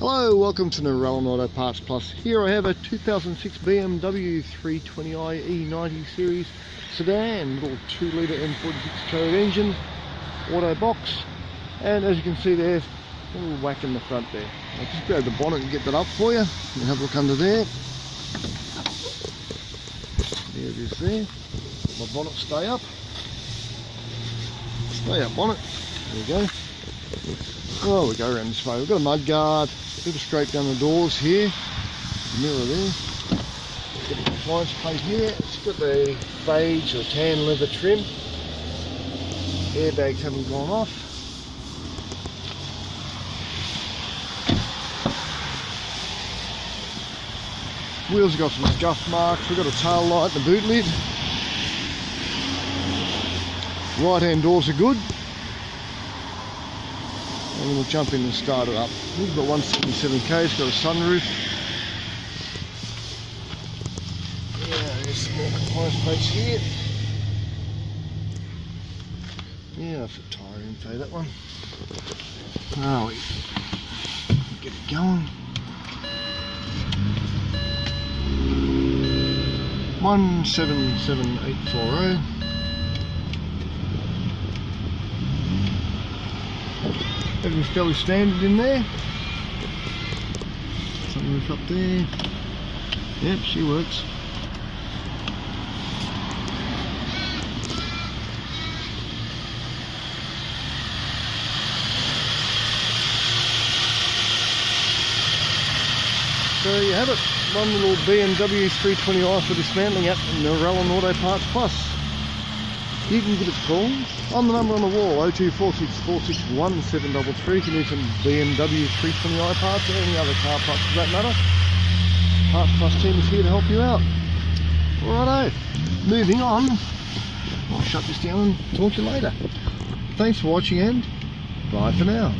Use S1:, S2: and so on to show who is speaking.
S1: Hello, welcome to Narellan Auto Parts Plus. Here I have a 2006 BMW 320I E90 series sedan, little 2-litre N46 code engine, auto box, and as you can see there, a little whack in the front there. I'll just grab the bonnet and get that up for you and have a look under there. There it is there. My bonnet stay up. Stay up bonnet. There we go. Oh, we go around this way. We've got a mud guard, a bit of scrape down the doors here, mirror there. Got the compliance plate here. It's got the beige or tan leather trim. Airbags haven't gone off. Wheels have got some scuff marks. We've got a tail light and a boot lid. Right hand doors are good. And then we'll jump in and start it up. We've got 177k, it's got a sunroof. Yeah, there's some more compliance plates here. Yeah, for tyre info, that one. Oh, we get it going. 177840. Everything's fairly standard in there. Sunroof up there. Yep, she works. So you have it. One little Bmw 320i for dismantling at Narellan Auto Parts Plus. You can give it a call on the number on the wall, 0246 461 733. If you need some BMW 320i parts or any other car parts for that matter, Parts Plus team is here to help you out. Righto, moving on. I'll shut this down and talk to you later. Thanks for watching and bye for now.